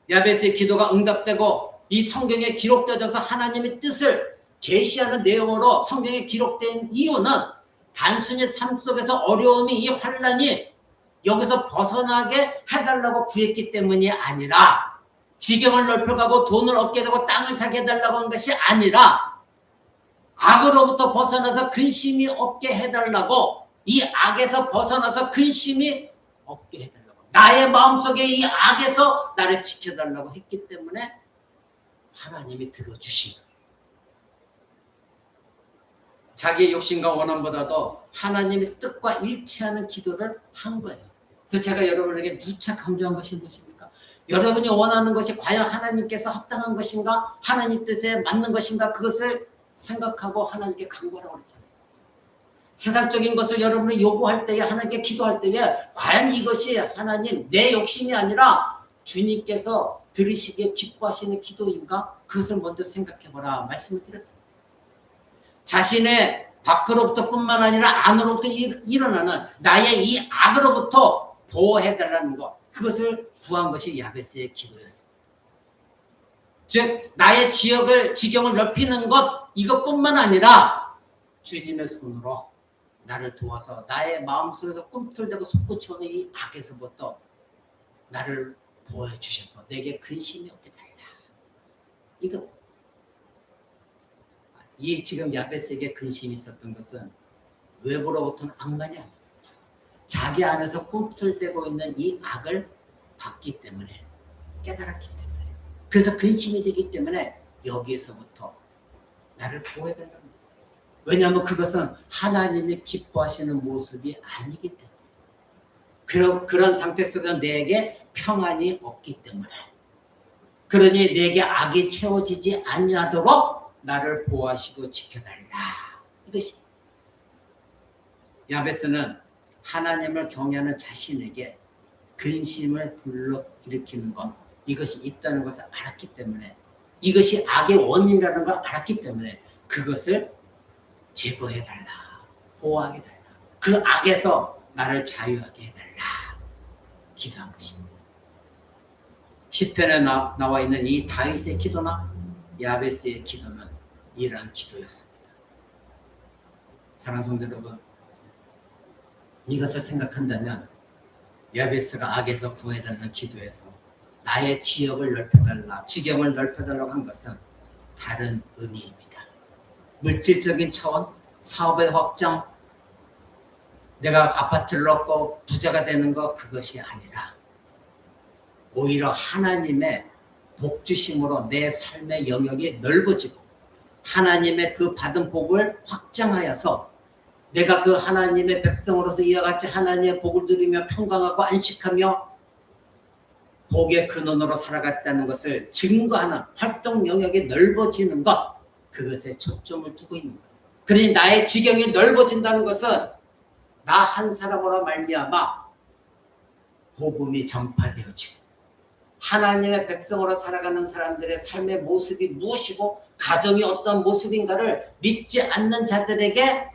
A: 야베스의 기도가 응답되고 이 성경에 기록되어져서 하나님의 뜻을 계시하는 내용으로 성경에 기록된 이유는 단순히 삶 속에서 어려움이 이 환난이 여기서 벗어나게 해달라고 구했기 때문이 아니라 지경을 넓혀가고 돈을 얻게 되고 땅을 사게 해달라고 한 것이 아니라 악으로부터 벗어나서 근심이 없게 해달라고 이 악에서 벗어나서 근심이 없게 해달라고 나의 마음속에 이 악에서 나를 지켜달라고 했기 때문에 하나님이 들어주신 거예요. 자기의 욕심과 원함보다도 하나님의 뜻과 일치하는 기도를 한 거예요. 그래서 제가 여러분에게 누차 강조한 것이 무엇입니까? 여러분이 원하는 것이 과연 하나님께서 합당한 것인가? 하나님 뜻에 맞는 것인가? 그것을 생각하고 하나님께 간구하라고 그랬잖아요. 세상적인 것을 여러분이 요구할 때에 하나님께 기도할 때에 과연 이것이 하나님 내 욕심이 아니라 주님께서 들으시기에 기뻐하시는 기도인가? 그것을 먼저 생각해보라 말씀을 드렸습니다. 자신의 밖으로부터 뿐만 아니라 안으로부터 일어나는 나의 이 악으로부터 보호해달라는 것, 그것을 구한 것이 야베스의 기도였습니다. 즉 나의 지경을 넓히는 것 이것뿐만 아니라 주님의 손으로 나를 도와서 나의 마음속에서 꿈틀대고 솟구쳐오는 이 악에서부터 나를 보호해 주셔서 내게 근심이 없게 달라. 이거 이 지금 야베스에게 근심이 있었던 것은 외부로부터는 악만이 아닙니다. 자기 안에서 꿈틀대고 있는 이 악을 봤기 때문에 깨달았기 때문에 그래서 근심이 되기 때문에 여기에서부터 나를 보호해달라는 거예요. 왜냐하면 그것은 하나님이 기뻐하시는 모습이 아니기 때문에 그런 상태 속에서 내게 평안이 없기 때문에 그러니 내게 악이 채워지지 아니하도록 나를 보호하시고 지켜달라. 이것이 야베스는 하나님을 경외하는 자신에게 근심을 불러일으키는 것 이것이 있다는 것을 알았기 때문에 이것이 악의 원인이라는 걸 알았기 때문에 그것을 제거해달라. 보호하게 달라. 그 악에서 나를 자유하게 해달라. 기도한 것입니다. 시편에 나와 있는 이 다윗의 기도나 야베스의 기도는 이러한 기도였습니다. 사랑하는 성도 여러분, 이것을 생각한다면 야베스가 악에서 구해달라는 기도에서 나의 지역을 넓혀달라, 지경을 넓혀달라고 한 것은 다른 의미입니다. 물질적인 차원, 사업의 확장, 내가 아파트를 얻고 부자가 되는 것, 그것이 아니라 오히려 하나님의 복 주심으로 내 삶의 영역이 넓어지고 하나님의 그 받은 복을 확장하여서 내가 그 하나님의 백성으로서 이와 같이 하나님의 복을 누리며 평강하고 안식하며 복의 근원으로 살아갔다는 것을 증거하는 활동 영역이 넓어지는 것, 그것에 초점을 두고 있는 거예요. 그러니 나의 지경이 넓어진다는 것은 나 한 사람으로 말미암아 복음이 전파되어지고 하나님의 백성으로 살아가는 사람들의 삶의 모습이 무엇이고 가정이 어떤 모습인가를 믿지 않는 자들에게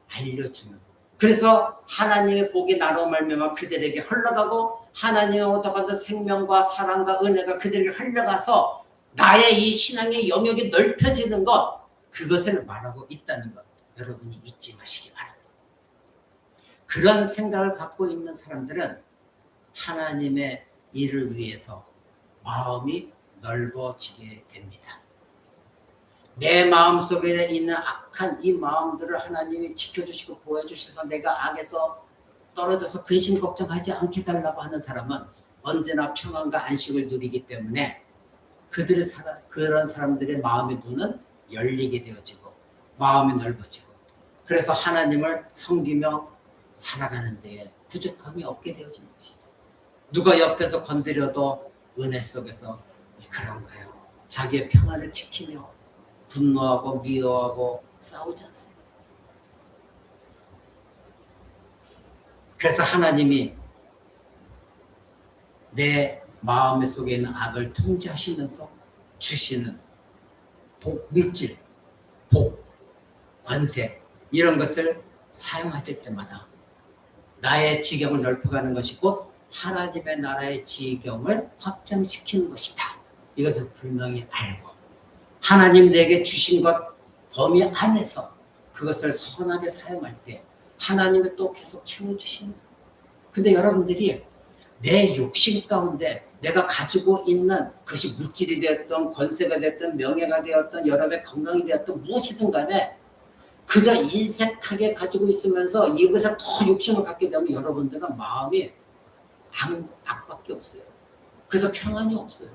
A: 알려주는, 그래서 하나님의 복이 나로 말미암아 그들에게 흘러가고 하나님으로부터 받은 생명과 사랑과 은혜가 그들에게 흘러가서 나의 이 신앙의 영역이 넓혀지는 것, 그것을 말하고 있다는 것 여러분이 잊지 마시기 바랍니다. 그런 생각을 갖고 있는 사람들은 하나님의 일을 위해서 마음이 넓어지게 됩니다. 내 마음속에 있는 악한 이 마음들을 하나님이 지켜주시고 보호해주셔서 내가 악에서 떨어져서 근심 걱정하지 않게 달라고 하는 사람은 언제나 평안과 안식을 누리기 때문에 그런 사람들의 마음의 눈은 열리게 되어지고 마음이 넓어지고 그래서 하나님을 섬기며 살아가는 데에 부족함이 없게 되어지는 것이죠. 누가 옆에서 건드려도 은혜 속에서 그런가요? 자기의 평안을 지키며 분노하고 미워하고 싸우지 않습니다. 그래서 하나님이 내 마음 속에 있는 악을 통제하시면서 주시는 복, 물질, 복, 권세 이런 것을 사용하실 때마다 나의 지경을 넓혀가는 것이 곧 하나님의 나라의 지경을 확장시키는 것이다. 이것을 분명히 알고 하나님 내게 주신 것 범위 안에서 그것을 선하게 사용할 때 하나님이 또 계속 채워주십니다. 근데 여러분들이 내 욕심 가운데 내가 가지고 있는 그것이 물질이 되었던 권세가 되었던 명예가 되었던 여러분의 건강이 되었던 무엇이든 간에 그저 인색하게 가지고 있으면서 이것에 더 욕심을 갖게 되면 여러분들은 마음이 악밖에 없어요. 그래서 평안이 없어요.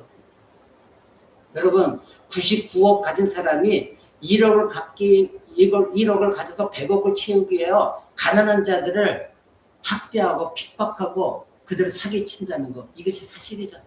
A: 여러분 99억 가진 사람이 1억을 가져서 100억을 채우기 위해서 가난한 자들을 학대하고 핍박하고 그들을 사기친다는 것, 이것이 사실이잖아요.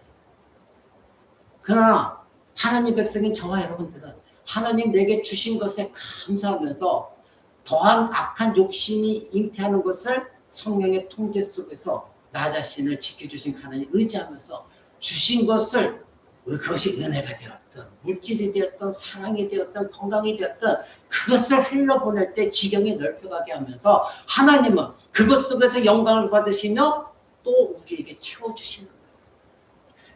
A: 그러나 하나님 백성인 저와 여러분들은 하나님 내게 주신 것에 감사하면서 더한 악한 욕심이 잉태하는 것을 성령의 통제 속에서 나 자신을 지켜주신 하나님 의지하면서 주신 것을 그것이 은혜가 되었던 물질이 되었던 사랑이 되었던 건강이 되었던 그것을 흘러보낼 때 지경이 넓혀가게 하면서 하나님은 그것 속에서 영광을 받으시며 또 우리에게 채워주시는 거예요.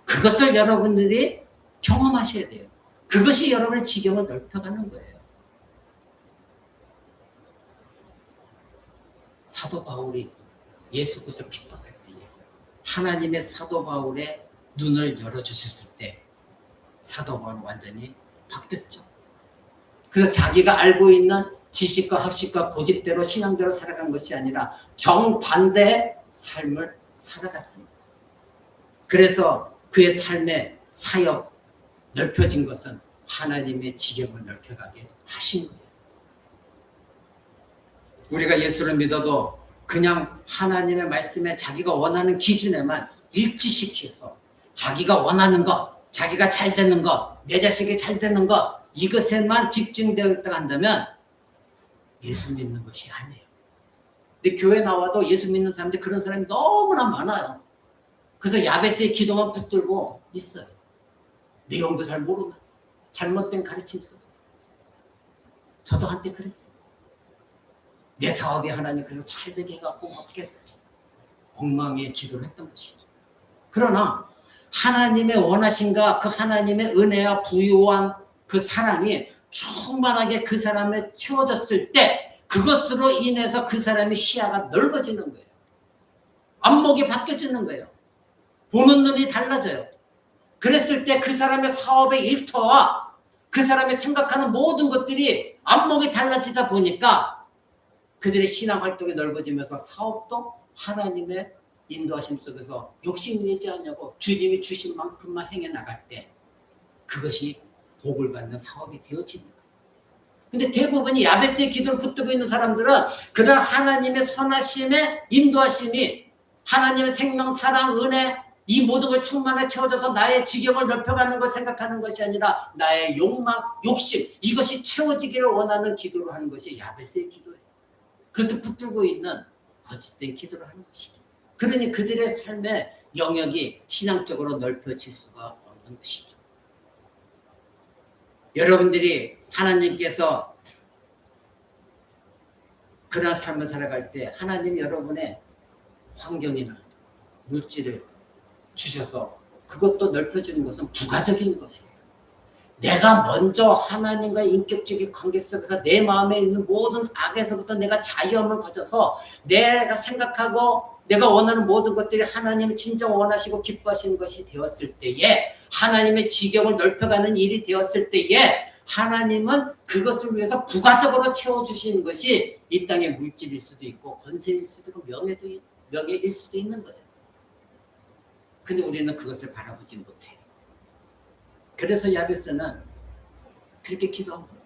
A: 그것을 여러분들이 경험하셔야 돼요. 그것이 여러분의 지경을 넓혀가는 거예요. 사도 바울이 예수 그리스도 핍박할 때에 하나님의 사도 바울의 눈을 열어주셨을 때 사도 바울은 완전히 바뀌었죠. 그래서 자기가 알고 있는 지식과 학식과 고집대로 신앙대로 살아간 것이 아니라 정반대의 삶을 살아갔습니다. 그래서 그의 삶의 사역 넓혀진 것은 하나님의 지경을 넓혀가게 하신 거예요. 우리가 예수를 믿어도 그냥 하나님의 말씀에 자기가 원하는 기준에만 일치시켜서 자기가 원하는 것, 자기가 잘 되는 것, 내 자식이 잘 되는 것 이것에만 집중되어 있다고 한다면 예수 믿는 것이 아니에요. 근데 교회 나와도 예수 믿는 사람들 그런 사람이 너무나 많아요. 그래서 야베스의 기도만 붙들고 있어요. 내용도 잘 모르면서 잘못된 가르침 속에서. 저도 한때 그랬어요. 내 사업이 하나님 그래서 잘 되게 해갖고 어떻게 엉망의 기도를 했던 것이죠. 그러나 하나님의 원하심과 그 하나님의 은혜와 부유한 그 사랑이 충만하게 그 사람에 채워졌을 때 그것으로 인해서 그 사람의 시야가 넓어지는 거예요. 안목이 바뀌어지는 거예요. 보는 눈이 달라져요. 그랬을 때 그 사람의 사업의 일터와 그 사람이 생각하는 모든 것들이 안목이 달라지다 보니까 그들의 신앙 활동이 넓어지면서 사업도 하나님의 인도하심 속에서 욕심내지 않냐고 주님이 주신 만큼만 행해 나갈 때 그것이 복을 받는 사업이 되어집니다. 근데 대부분이 야베스의 기도를 붙들고 있는 사람들은 그런 하나님의 선하심의 인도하심이 하나님의 생명, 사랑, 은혜 이 모든 걸 충만하게 채워져서 나의 지경을 넓혀가는 걸 생각하는 것이 아니라 나의 욕망, 욕심 이것이 채워지기를 원하는 기도를 하는 것이 야베스의 기도예요. 그것을 붙들고 있는 거짓된 기도를 하는 것이죠. 그러니 그들의 삶의 영역이 신앙적으로 넓혀질 수가 없는 것이죠. 여러분들이 하나님께서 그런 삶을 살아갈 때 하나님이 여러분의 환경이나 물질을 주셔서 그것도 넓혀주는 것은 부가적인 것이에요. 내가 먼저 하나님과의 인격적인 관계 속에서 내 마음에 있는 모든 악에서부터 내가 자유함을 가져서 내가 생각하고 내가 원하는 모든 것들이 하나님이 진정 원하시고 기뻐하시는 것이 되었을 때에 하나님의 지경을 넓혀가는 일이 되었을 때에 하나님은 그것을 위해서 부가적으로 채워주시는 것이 이 땅의 물질일 수도 있고 권세일 수도 있고 명예일 수도 있는 거예요. 근데 우리는 그것을 바라보지 못해요. 그래서 야베스는 그렇게 기도한 거예요.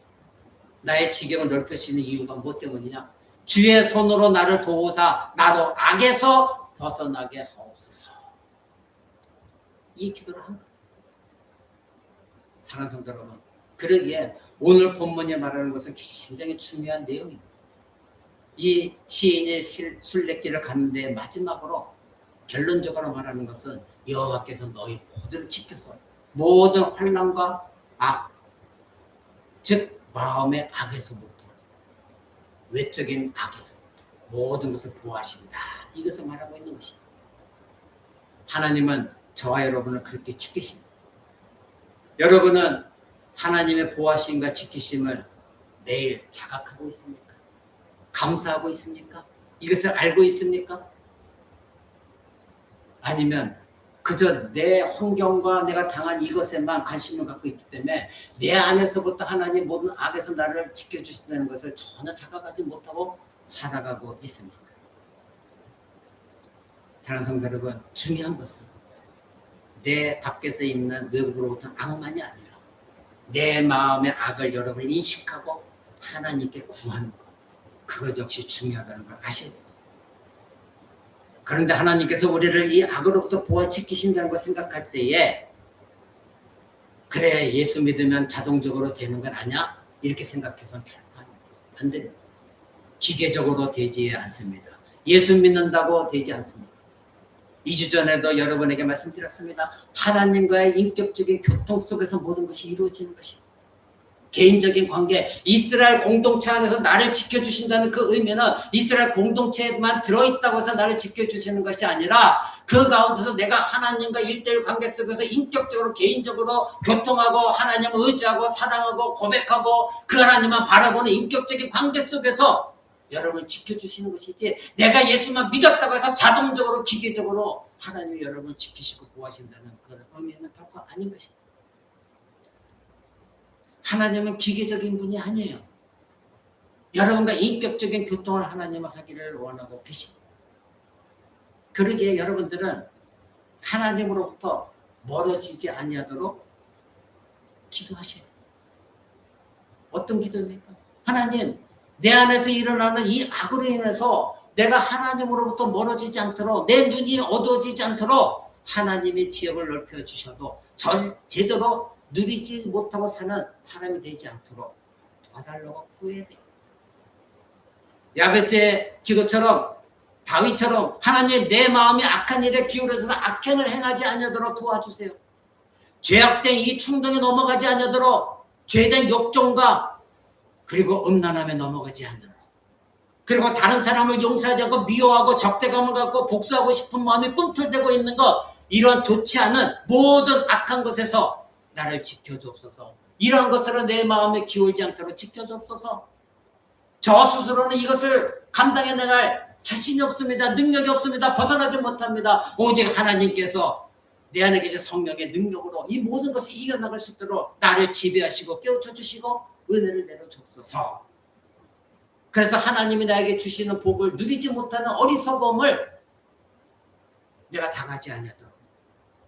A: 나의 지경을 넓혀주시는 이유가 무엇 때문이냐? 주의 손으로 나를 도우사 나로 악에서 벗어나게 하옵소서. 이 기도를 한 거예요. 사랑하는 성도 여러분, 그러기에 오늘 본문이 말하는 것은 굉장히 중요한 내용입니다. 이 시인의 순례길을 가는데 마지막으로 결론적으로 말하는 것은 여호와께서 너희 모두를 지켜서 모든 환난과 악, 즉 마음의 악에서부터 외적인 악에서부터 모든 것을 보호하신다. 이것을 말하고 있는 것입니다. 하나님은 저와 여러분을 그렇게 지키십니다. 여러분은 하나님의 보호하심과 지키심을 매일 자각하고 있습니까? 감사하고 있습니까? 이것을 알고 있습니까? 아니면 그저 내 환경과 내가 당한 이것에만 관심을 갖고 있기 때문에 내 안에서부터 하나님 모든 악에서 나를 지켜주신다는 것을 전혀 자각하지 못하고 살아가고 있습니까? 사랑하는 성도 여러분, 중요한 것은 내 밖에서 있는 외국으로부터 악만이 아니라 내 마음의 악을 여러분이 인식하고 하나님께 구하는 것, 그것 역시 중요하다는 걸 아셔야 돼요. 그런데 하나님께서 우리를 이 악으로부터 보호 지키신다는 걸 생각할 때에 그래 예수 믿으면 자동적으로 되는 건 아니야? 이렇게 생각해서는 결코 안 됩니다. 기계적으로 되지 않습니다. 예수 믿는다고 되지 않습니다. 2주 전에도 여러분에게 말씀드렸습니다. 하나님과의 인격적인 교통 속에서 모든 것이 이루어지는 것입니다. 개인적인 관계, 이스라엘 공동체 안에서 나를 지켜주신다는 그 의미는 이스라엘 공동체에만 들어있다고 해서 나를 지켜주시는 것이 아니라 그 가운데서 내가 하나님과 1:1 관계 속에서 인격적으로 개인적으로 교통하고 하나님을 의지하고 사랑하고 고백하고 그 하나님만 바라보는 인격적인 관계 속에서 여러분을 지켜주시는 것이지 내가 예수만 믿었다고 해서 자동적으로 기계적으로 하나님이 여러분을 지키시고 보호하신다는 그런 의미는 결코 아닌 것입니다. 하나님은 기계적인 분이 아니에요. 여러분과 인격적인 교통을 하나님은 하기를 원하고 계십니다. 그러기에 여러분들은 하나님으로부터 멀어지지 아니하도록 기도하셔야 돼요. 어떤 기도입니까? 하나님, 내 안에서 일어나는 이 악으로 인해서 내가 하나님으로부터 멀어지지 않도록 내 눈이 어두워지지 않도록 하나님의 지역을 넓혀주셔도 제대로 누리지 못하고 사는 사람이 되지 않도록 도와달라고 구해야 돼요. 야베스의 기도처럼 다윗처럼 하나님 내 마음이 악한 일에 기울어져서 악행을 행하지 아니하도록 도와주세요. 죄악된 이 충동에 넘어가지 아니하도록 죄된 욕정과 그리고 음란함에 넘어가지 않도록 그리고 다른 사람을 용서하지 않고 미워하고 적대감을 갖고 복수하고 싶은 마음이 꿈틀대고 있는 것 이런 좋지 않은 모든 악한 것에서 나를 지켜주옵소서. 이런 것으로 내 마음에 기울지 않도록 지켜주옵소서. 저 스스로는 이것을 감당해 나갈 자신이 없습니다. 능력이 없습니다. 벗어나지 못합니다. 오직 하나님께서 내 안에 계신 성령의 능력으로 이 모든 것을 이겨나갈 수 있도록 나를 지배하시고 깨우쳐 주시고 은혜를 내려주옵소서. 그래서 하나님이 나에게 주시는 복을 누리지 못하는 어리석음을 내가 당하지 아니하도록,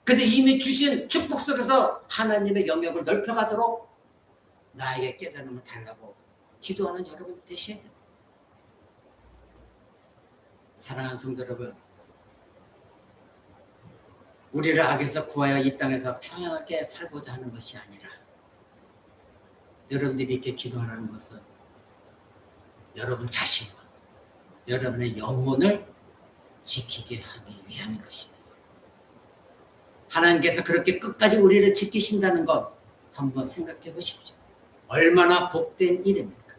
A: 그래서 이미 주신 축복 속에서 하나님의 영역을 넓혀가도록 나에게 깨달음을 달라고 기도하는 여러분 되셔야 됩니다. 사랑하는 성도 여러분, 우리를 악에서 구하여 이 땅에서 평안하게 살고자 하는 것이 아니라, 여러분들이 이렇게 기도하라는 것은 여러분 자신과 여러분의 영혼을 지키게 하기 위함인 것입니다. 하나님께서 그렇게 끝까지 우리를 지키신다는 것 한번 생각해 보십시오. 얼마나 복된 일입니까?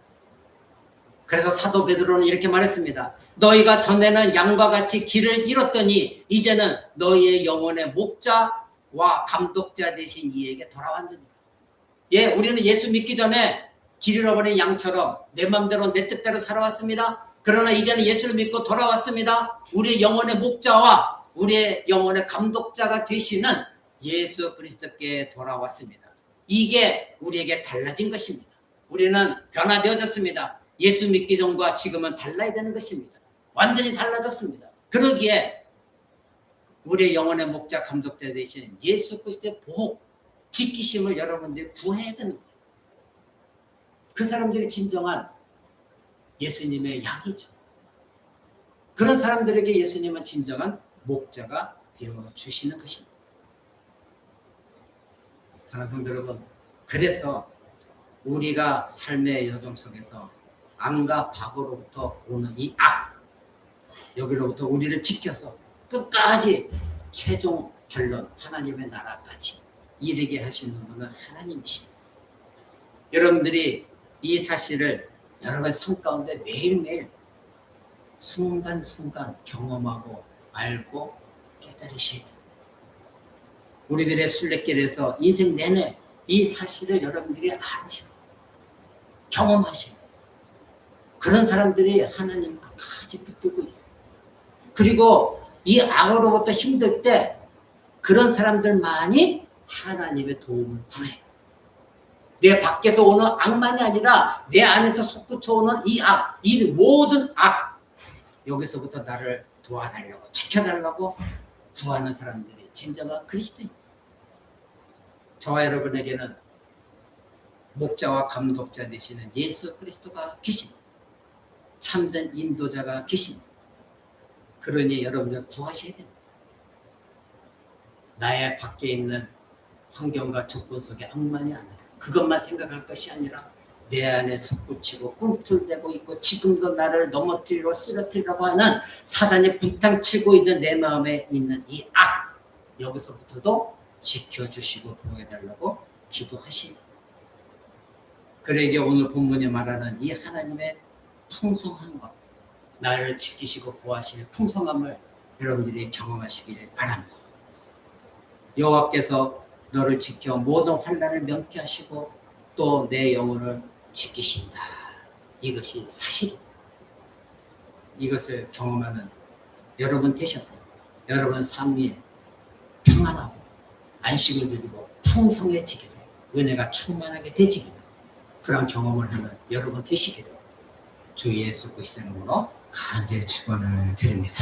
A: 그래서 사도 베드로는 이렇게 말했습니다. 너희가 전에는 양과 같이 길을 잃었더니 이제는 너희의 영혼의 목자와 감독자 되신 이에게 돌아왔느니라. 예, 우리는 예수 믿기 전에 길 잃어버린 양처럼 내 맘대로 내 뜻대로 살아왔습니다. 그러나 이제는 예수를 믿고 돌아왔습니다. 우리의 영혼의 목자와 우리의 영혼의 감독자가 되시는 예수 그리스도께 돌아왔습니다. 이게 우리에게 달라진 것입니다. 우리는 변화되어졌습니다. 예수 믿기 전과 지금은 달라야 되는 것입니다. 완전히 달라졌습니다. 그러기에 우리의 영혼의 목자 감독자 되신 예수 그리스도의 보호, 지키심을 여러분들이 구해야 되는 거예요. 그 사람들이 진정한 예수님의 약이죠. 그런 사람들에게 예수님은 진정한 목자가 되어주시는 것입니다. 사랑하는 성도 여러분, 그래서 우리가 삶의 여정 속에서 악과 박으로부터 오는 이 악, 여기로부터 우리를 지켜서 끝까지 최종 결론 하나님의 나라까지 이르게 하시는 분은 하나님이십니다. 여러분들이 이 사실을 여러분의 삶 가운데 매일매일 순간순간 경험하고 알고 깨달으셔야 돼요. 우리들의 순례길에서 인생 내내 이 사실을 여러분들이 알으셔야 돼요. 경험하셔야 돼요. 그런 사람들이 하나님 끝까지 붙들고 있어요. 그리고 이 악으로부터 힘들 때 그런 사람들만이 하나님의 도움을 구해요. 내 밖에서 오는 악만이 아니라 내 안에서 솟구쳐오는 이 악, 이 모든 악, 여기서부터 나를 도와달라고, 지켜달라고 구하는 사람들이 진정한 그리스도입니다. 저와 여러분에게는 목자와 감독자 되시는 예수 그리스도가 계십니다. 참된 인도자가 계십니다. 그러니 여러분들 구하셔야 됩니다. 나의 밖에 있는 환경과 조건 속의 악만이 아니라, 그것만 생각할 것이 아니라 내 안에 솟구치고 꿈틀대고 있고 지금도 나를 넘어뜨리고 쓰러뜨리려고 하는 사단이 분탕치고 있는 내 마음에 있는 이 악, 여기서부터도 지켜주시고 보호해달라고 기도하십니다. 그러기에 오늘 본문이 말하는 이 하나님의 풍성한 것, 나를 지키시고 보호하시는 풍성함을 여러분들이 경험하시길 바랍니다. 여호와께서 너를 지켜 모든 환난을 면피하시고 또 내 영혼을 지키신다. 이것이 사실입니다. 이것을 경험하는 여러분 되셔서 여러분 삶이 평안하고 안식을 누리고 풍성해지기를, 은혜가 충만하게 되지기를, 그런 경험을 하는 여러분 되시기를 주 예수 그리스도의 이름으로 간절히 축원을 드립니다.